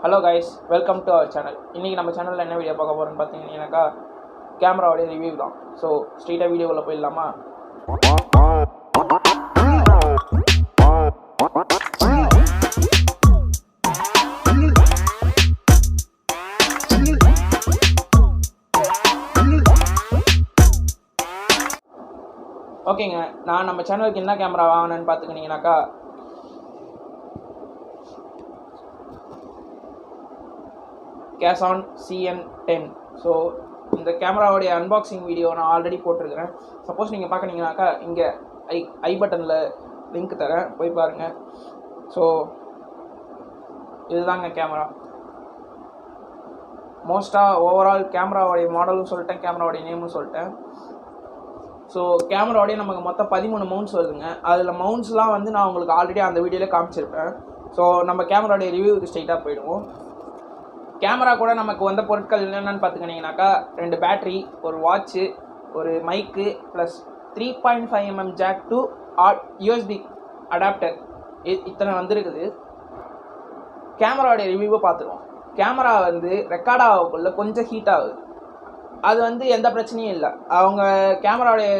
Hello guys, welcome to our channel. இன்னைக்கு நம்ம சேனல்ல என்ன வீடியோ பார்க்க போறோம்னு பாத்தீங்கன்னா கேமராவோட ரிவ்யூ தான். சோ ஸ்ட்ரைட்டா வீடியோக்குள்ள போயிடலாமா? ஓகேங்க, நான் நம்ம சேனலுக்கு என்ன கேமரா வாங்கினேன்னு பார்த்துக்கிட்டிங்கனாக்கா Cason CN10. ஸோ இந்த கேமராவுடைய அன்பாக்சிங் வீடியோ நான் ஆல்ரெடி போட்டிருக்கிறேன். சப்போஸ் நீங்கள் பார்க்குறீங்கனாக்கா இங்கே ஐ பட்டனில் லிங்க் தரேன், போய் பாருங்கள். ஸோ இதுதாங்க கேமரா. மோஸ்ட்டாக ஓவரால் கேமராவுடைய மாடலும் சொல்லிட்டேன், கேமராவுடைய நேமும் சொல்லிட்டேன். ஸோ கேமராவோடைய நமக்கு மொத்தம் 13 மவுண்ட்ஸ் வருதுங்க. அதில் மவுண்ட்ஸ்லாம் வந்து நான் உங்களுக்கு ஆல்ரெடி அந்த வீடியோவில் காமிச்சிருப்பேன். ஸோ நம்ம கேமராவுடைய ரிவ்யூவுக்கு ஸ்ட்ரைட்டாக போயிடுவோம். கேமரா கூட நமக்கு வந்த பொருட்கள் என்னென்னு பார்த்துக்கிட்டிங்கனாக்கா 2 பேட்ரி, ஒரு வாட்ச்சு, ஒரு mic plus 3.5 mm jack to USB adapter, இத்தனை வந்துருக்குது. கேமராவுடைய ரிவ்யூவை பார்த்துருவோம். கேமரா வந்து ரெக்கார்ட் ஆகக்குள்ள கொஞ்சம் ஹீட் ஆகுது. அது வந்து எந்த பிரச்சனையும் இல்லை. அவங்க கேமராவுடைய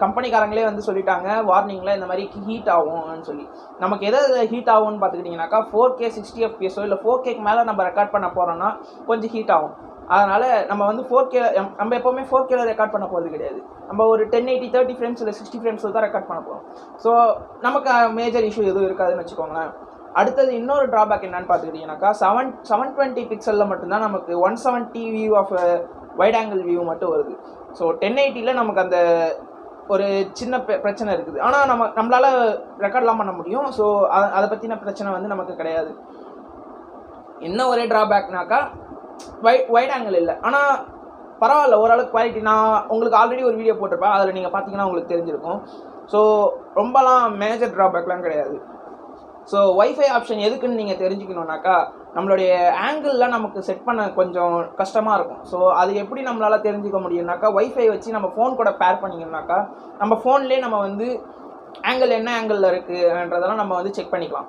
கம்பெனிக்காரங்களே வந்து சொல்லிட்டாங்க வார்னிங்கில், இந்த மாதிரி ஹீட் ஆகும்னு சொல்லி. நமக்கு எதாவது ஹீட் ஆகும்னு பார்த்துக்கிட்டிங்கனாக்கா 4K 60 fps இல்லை 4Kக்கு மேலே நம்ம ரெக்கார்ட் பண்ண போகிறோன்னா கொஞ்சம் ஹீட் ஆகும். அதனால் நம்ம வந்து 4K நம்ம எப்போவுமே 4Kல ரெக்கார்ட் பண்ண போகிறது கிடையாது. நம்ம ஒரு 1080 30 ஃப்ரேம்ஸ் இல்லை 60 ஃப்ரேம்ஸில் தான் ரெக்கார்ட் பண்ண போகிறோம். ஸோ நமக்கு மேஜர் இஷ்யூ எதுவும் இருக்காதுன்னு வச்சுக்கோங்களேன். அடுத்தது இன்னொரு ட்ராபேக் என்னன்னு பார்த்துக்கிட்டிங்கனாக்கா 720 பிக்சலில் மட்டும்தான் நமக்கு 170 view of wide angle view மட்டும் வருது. ஸோ 1080ல் நமக்கு அந்த ஒரு சின்ன பிரச்சனை இருக்குது. ஆனால் நம்மளால் ரெக்கார்ட்லாம் பண்ண முடியும். ஸோ அதை பற்றின பிரச்சனை வந்து நமக்கு கிடையாது. என்ன ஒரே ட்ராபேக்னாக்கா வைட் ஆங்கிள் இல்லை. ஆனால் பரவாயில்ல, ஓரளவுக்கு குவாலிட்டி. நான் உங்களுக்கு ஆல்ரெடி ஒரு வீடியோ போட்டிருப்பேன், அதில் நீங்கள் பார்த்தீங்கன்னா உங்களுக்கு தெரிஞ்சிருக்கும். ஸோ ரொம்பலாம் மேஜர் ட்ராபேக்லாம் கிடையாது. ஸோ வைஃபை ஆப்ஷன் எதுக்குன்னு நீங்கள் தெரிஞ்சுக்கணுன்னாக்கா நம்மளுடைய ஆங்கிள்லாம் நமக்கு செட் பண்ண கொஞ்சம் கஷ்டமாக இருக்கும். ஸோ அது எப்படி நம்மளால் தெரிஞ்சுக்க முடியும்னாக்கா வைஃபை வச்சு நம்ம ஃபோன் கூட பேர் பண்ணிக்கணும்னாக்கா நம்ம ஃபோன்லேயே நம்ம வந்து ஆங்கிள் என்ன ஆங்கிளில் இருக்குன்றதெல்லாம் நம்ம வந்து செக் பண்ணிக்கலாம்.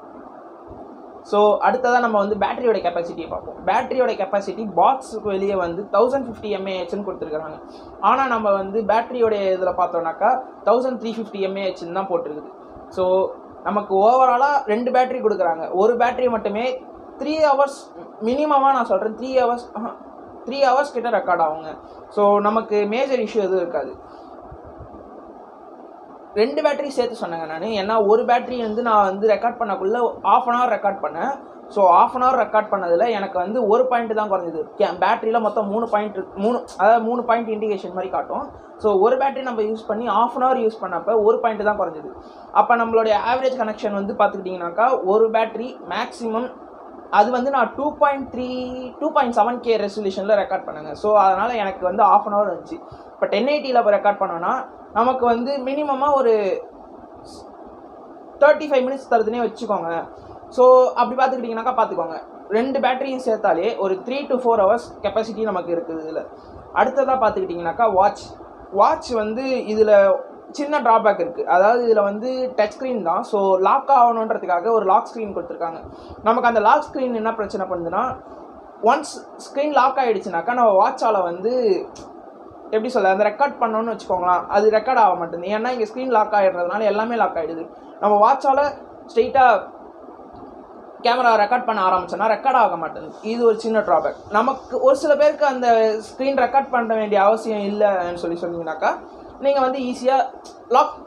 ஸோ அடுத்ததாக நம்ம வந்து பேட்டரியோட கெப்பாசிட்டியை பார்ப்போம். பேட்டரியோட கெப்பாசிட்டி பாக்ஸுக்கு வெளியே வந்து 1050 mAhன்னு கொடுத்துருக்குறாங்க. ஆனால் நம்ம வந்து பேட்டரியோடைய இதில் பார்த்தோம்னாக்கா 1350 mAhன்னு தான் போட்டிருக்குது. ஸோ நமக்கு ஓவராலாக 2 பேட்டரி கொடுக்குறாங்க. ஒரு பேட்டரி மட்டுமே 3 hours மினிமமாக, நான் சொல்கிறேன் 3 hours கிட்ட ரெக்கார்ட் ஆகுங்க. ஸோ நமக்கு மேஜர் இஷ்யூ எதுவும் இருக்காது. 2 பேட்டரி சேர்த்து சொன்னேங்க நான். ஏன்னா ஒரு பேட்டரி வந்து நான் வந்து ரெக்கார்ட் பண்ணக்குள்ளே 1/2 hour ரெக்கார்ட் பண்ணேன். ஸோ 1/2 hour ரெக்கார்ட் பண்ணதில் எனக்கு வந்து 1 பாயிண்ட் தான் குறைஞ்சிது. பேட்டரியில் மொத்தம் 3 பாயிண்ட், அதாவது 3 பாயிண்ட் இண்டிகேஷன் மாதிரி காட்டும். ஸோ ஒரு பேட்டரி நம்ம யூஸ் பண்ணி 1/2 hour யூஸ் பண்ணப்போ 1 பாயிண்ட் தான் குறைஞ்சிது. அப்போ நம்மளுடைய ஆவரேஜ் கனெக்ஷன் வந்து பார்த்துக்கிட்டிங்கனாக்கா ஒரு பேட்டரி மேக்ஸிமம் அது வந்து நான் 2.7K ரெசல்யூஷனில் ரெக்கார்ட் பண்ணுங்க. ஸோ அதனால் எனக்கு வந்து 1/2 hour இருந்துச்சு. இப்போ 1080ல் இப்போ ரெக்கார்ட் பண்ணோன்னா நமக்கு வந்து மினிமமாக ஒரு 35 minutes தருதுன்னே வச்சுக்கோங்க. ஸோ அப்படி பார்த்துக்கிட்டிங்கனாக்கா பார்த்துக்கோங்க, 2 பேட்டரியும் சேர்த்தாலே ஒரு 3 to 4 hours கெப்பாசிட்டி நமக்கு இருக்குது இதில். அடுத்ததாக பார்த்துக்கிட்டிங்கனாக்கா வாட்ச் வந்து இதில் சின்ன ட்ராபேக் இருக்குது. அதாவது இதில் வந்து டச் ஸ்க்ரீன் தான். ஸோ லாக் ஆகணுன்றதுக்காக ஒரு லாக் ஸ்க்ரீன் கொடுத்துருக்காங்க. நமக்கு அந்த லாக் ஸ்க்ரீன் என்ன பிரச்சனை பண்ணுதுன்னா, ஒன்ஸ் ஸ்க்ரீன் லாக் ஆகிடுச்சுனாக்கா நம்ம வாட்சால் வந்து எப்படி சொல்ல, அந்த ரெக்கார்ட் பண்ணோன்னு வச்சுக்கோங்களேன், அது ரெக்கார்ட் ஆக மாட்டேங்குது. ஏன்னா இங்கே ஸ்க்ரீன் லாக் ஆகிடுறதுனால எல்லாமே லாக் ஆகிடுது. நம்ம வாட்சால் ஸ்ட்ரெயிட்டாக கேமரா ரெக்கார்ட் பண்ண ஆரம்பிச்சோன்னா ரெக்கார்ட் ஆக மாட்டேங்குது. இது ஒரு சின்ன ட்ராபேக். நமக்கு ஒரு சில பேருக்கு அந்த ஸ்க்ரீன் ரெக்கார்ட் பண்ண வேண்டிய அவசியம் இல்லைன்னு சொன்னீங்கன்னாக்கா நீங்கள் வந்து ஈஸியாக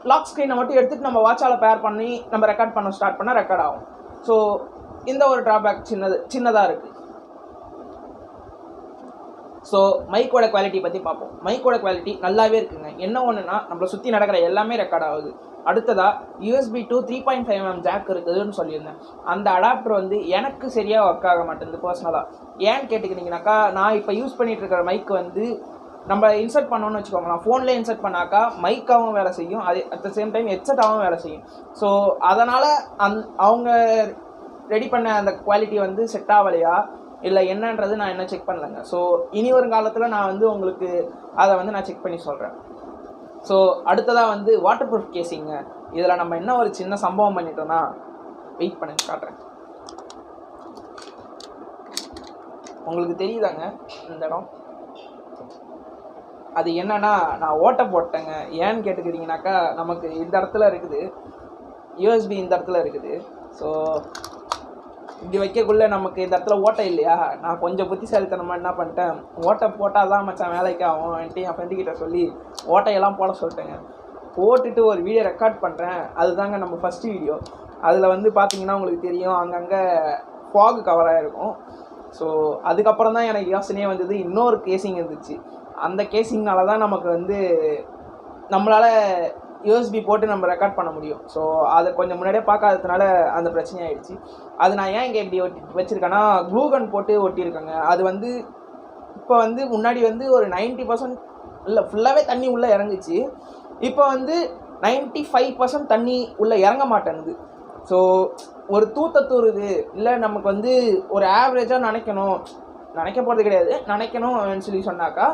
லாக் ஸ்க்ரீனை மட்டும் எடுத்துகிட்டு நம்ம வாட்சால் பேர் பண்ணி நம்ம ரெக்கார்ட் பண்ண ஸ்டார்ட் பண்ணால் ரெக்கார்ட் ஆகும். ஸோ இந்த ஒரு ட்ராபேக் சின்னதாக இருக்குது. ஸோ மைக்கோட குவாலிட்டி பற்றி பார்ப்போம். மைக்கோட குவாலிட்டி நல்லாவே இருக்குங்க. என்ன ஒன்றுனா நம்மளை சுற்றி நடக்கிற எல்லாமே ரெக்கார்ட் ஆகுது. அடுத்ததாக USB to 3.5 mm ஜாக் இருக்குதுன்னு சொல்லியிருந்தேன். அந்த அடாப்டர் வந்து எனக்கு சரியாக ஒர்க் ஆக மாட்டேங்குது பர்சனலாக. ஏன்னு கேட்டுக்கிட்டிங்கனாக்கா நான் இப்போ யூஸ் பண்ணிகிட்டு இருக்கிற மைக் வந்து நம்ம இன்சர்ட் பண்ணோன்னு வச்சுக்கோங்களேன், ஃபோன்லேயே இன்சர்ட் பண்ணாக்கா மைக்காகவும் வேலை செய்யும், அது அட் த சேம் டைம் ஹெட்செட்டாகவும் வேலை செய்யும். ஸோ அதனால் அவங்க ரெடி பண்ண அந்த குவாலிட்டி வந்து செட் ஆகலையா இல்லை என்னன்றது நான் என்ன செக் பண்ணலைங்க. ஸோ இனி ஒரு காலத்தில் நான் வந்து உங்களுக்கு அதை வந்து நான் செக் பண்ணி சொல்கிறேன். ஸோ அடுத்ததாக வந்து வாட்டர் ப்ரூஃப் கேசிங்க. இதில் நம்ம என்ன ஒரு சின்ன சம்பவம் பண்ணிட்டோன்னா, வெயிட் பண்ணி காட்டுறேன். உங்களுக்கு தெரியுதாங்க இந்த இடம்? அது என்னன்னா நான் ஓட்டை போட்டேங்க. ஏன்னு கேட்டுக்கிறீங்கனாக்கா நமக்கு இந்த இடத்துல இருக்குது யூஎஸ்பி, இந்த இடத்துல இருக்குது. ஸோ இப்படி வைக்கக்குள்ளே நமக்கு இந்த இடத்துல ஓட்டை இல்லையா, நான் கொஞ்சம் புத்திசாலித்தனமாக என்ன பண்ணிட்டேன், ஓட்டை போட்டால் தான் மச்சான் வேலைக்கு ஆகும்ன்ட்டு என் ஃப்ரெண்டுக்கிட்ட சொல்லி ஓட்டையெல்லாம் போட சொல்லிட்டேங்க. போட்டுட்டு ஒரு வீடியோ ரெக்கார்ட் பண்ணுறேன். அதுதாங்க நம்ம ஃபஸ்ட்டு வீடியோ. அதில் வந்து பார்த்தீங்கன்னா உங்களுக்கு தெரியும் அங்கங்கே ஃபாக் கவராக இருக்கும். ஸோ அதுக்கப்புறம் தான் எனக்கு யோசனையே வந்தது, இன்னொரு கேசிங் இருந்துச்சு. அந்த கேசிங்னால தான் நமக்கு வந்து நம்மளால் யூஎஸ்பி போட்டு நம்ம ரெக்கார்ட் பண்ண முடியும். ஸோ அதை கொஞ்சம் முன்னாடியே பார்க்காததுனால அந்த பிரச்சனை ஆகிடுச்சு. அது நான் ஏன் இங்கே இப்படி வச்சுருக்கேன்னா க்ளூகன் போட்டு ஒட்டியிருக்கேங்க. அது வந்து இப்போ வந்து முன்னாடி வந்து ஒரு 90% இல்லை ஃபுல்லாகவே தண்ணி உள்ளே இறங்குச்சு. இப்போ வந்து 95% தண்ணி உள்ளே இறங்க மாட்டேங்குது. ஸோ ஒரு தூத்துறது இல்லை நமக்கு வந்து ஒரு ஆவரேஜாக நினைக்க போகிறது கிடையாது, நினைக்கணும்னு சொல்லி சொன்னாக்கா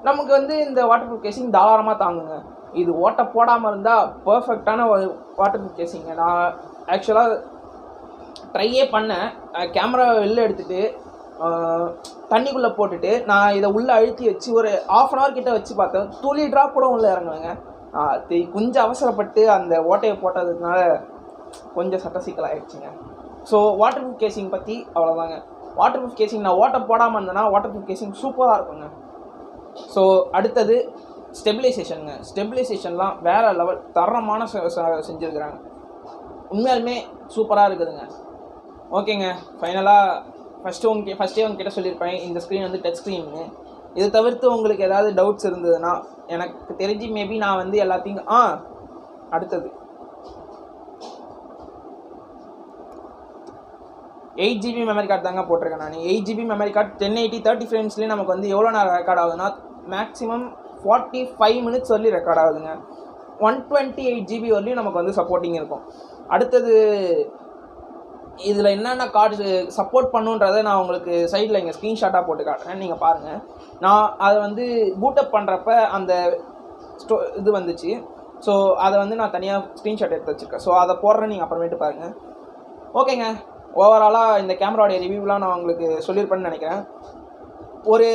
நமக்கு வந்து இந்த வாட்டர் ப்ரூஃப் கேசிங் தாராளமாக தாங்குங்க. இது ஓட்டை போடாமல் இருந்தால் பர்ஃபெக்டான ஒரு வாட்டர் ப்ரூஃப் கேசிங்க. நான் ஆக்சுவலாக ட்ரையே பண்ணேன். கேமரா வெளில எடுத்துகிட்டு தண்ணிக்குள்ளே போட்டுட்டு நான் இதை உள்ளே அழுத்தி வச்சு ஒரு 1/2 hour கிட்ட வச்சு பார்த்தேன். துளி ட்ராப் கூட உள்ளே இறங்குங்க. கொஞ்சம் அவசரப்பட்டு அந்த ஓட்டையை போட்டதுனால கொஞ்சம் சட்ட சிக்கல் ஆகிடுச்சிங்க. ஸோ வாட்டர் ப்ரூஃப் கேசிங் பற்றி அவ்வளோதாங்க. வாட்டர் ப்ரூஃப் கேசிங் நான் ஓட்டை போடாமல் இருந்தேன்னா வாட்டர் ப்ரூஃப் கேசிங் சூப்பராக இருக்குங்க. ஸோ அடுத்தது ஸ்டெபிலைசேஷனுங்க. ஸ்டெபிலைசேஷன்லாம் வேறு லெவல் தரமான செஞ்சுருக்குறாங்க. உண்மையாலுமே சூப்பராக இருக்குதுங்க. ஓகேங்க, ஃபைனலாக ஃபஸ்ட்டே உங்ககிட்ட சொல்லியிருப்பேன் இந்த ஸ்க்ரீன் வந்து டச் ஸ்க்ரீன்னு. இதை தவிர்த்து உங்களுக்கு ஏதாவது டவுட்ஸ் இருந்ததுன்னா எனக்கு தெரிஞ்சு மேபி நான் வந்து எல்லாத்தையும் அடுத்தது 8GB மெமரி கார்டு தாங்க போட்டிருக்கேன் நான். 8GB மெமரி கார்டு 1080 30 ஃப்ரேம்ஸ்லேயே நமக்கு வந்து எவ்வளோ நேரம் ரெக்கார்ட் ஆகுதுன்னா மேக்ஸிமம் 45 minutes வரலையும் ரெக்கார்ட் ஆகுதுங்க. 128GB வரலையும் நமக்கு வந்து சப்போர்ட்டிங் இருக்கும். அடுத்தது இதில் என்னென்ன கார்டு சப்போர்ட் பண்ணுன்றதை நான் உங்களுக்கு சைடில் இங்கே ஸ்க்ரீன்ஷாட்டாக போட்டு காட்டுறேன், நீங்கள் பாருங்கள். நான் அதை வந்து பூட்டப் பண்ணுறப்ப அந்த இது வந்துச்சு. ஸோ அதை வந்து நான் தனியாக ஸ்க்ரீன்ஷாட் எடுத்து வச்சுருக்கேன். ஸோ அதை போடுறேன், நீங்கள் அப்புறமேட்டு பாருங்கள். ஓகேங்க, ஓவராலாக இந்த கேமராவுடைய ரிவ்யூலாம் நான் உங்களுக்கு சொல்லியிருப்பேன்னு நினைக்கிறேன். ஒரு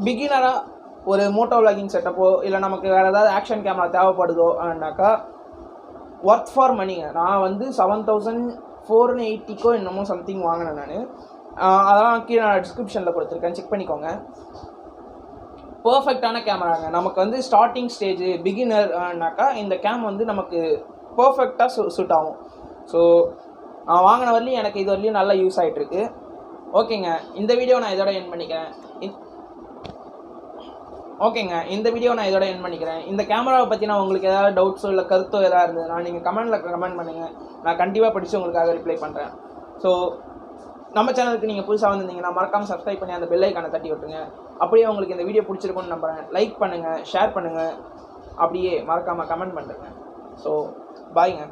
பிகினராக ஒரு மோட்டோ விளாகிங் செட்டப்போ இல்லை நமக்கு வேறு ஏதாவது ஆக்ஷன் கேமரா தேவைப்படுதோ அப்படின்னாக்கா ஒர்த் ஃபார் மணிங்க. நான் வந்து 7480 என்னமோ சம்திங் வாங்கினேன் நான். அதெல்லாம் கீழே நான் டிஸ்கிரிப்ஷனில் கொடுத்துருக்கேன், செக் பண்ணிக்கோங்க. பர்ஃபெக்டான கேமராங்க. நமக்கு வந்து ஸ்டார்டிங் ஸ்டேஜ் பிகினர்னாக்கா இந்த கேம் வந்து நமக்கு பர்ஃபெக்டாக சூட் ஆகும். ஸோ நான் வாங்கின வரலையும் எனக்கு இது வரலையும் நல்லா யூஸ் ஆகிட்டுருக்கு. ஓகேங்க, இந்த வீடியோ நான் இதோட எண்ட் பண்ணிக்கிறேன். இந்த கேமராவை பற்றி நான் உங்களுக்கு ஏதாவது டவுட்ஸோ இல்லை கருத்தோ ஏதாவது இருந்ததுன்னா நீங்கள் கமெண்ட் பண்ணுங்கள். நான் கண்டிப்பாக படித்து உங்களுக்காக ரிப்ளை பண்ணுறேன். ஸோ நம்ம சேனலுக்கு நீங்கள் புதுசாக வந்திருந்தீங்கன்னா மறக்காமல் சப்ஸ்கிரைப் பண்ணி அந்த பெல் ஐக்கானை தட்டி விட்டுருங்க. அப்படியே உங்களுக்கு இந்த வீடியோ பிடிச்சிருக்குன்னு நம்புகிறேன். லைக் பண்ணுங்கள், ஷேர் பண்ணுங்கள், அப்படியே மறக்காமல் கமெண்ட் பண்ணுறேங்க. ஸோ பாய்ங்க.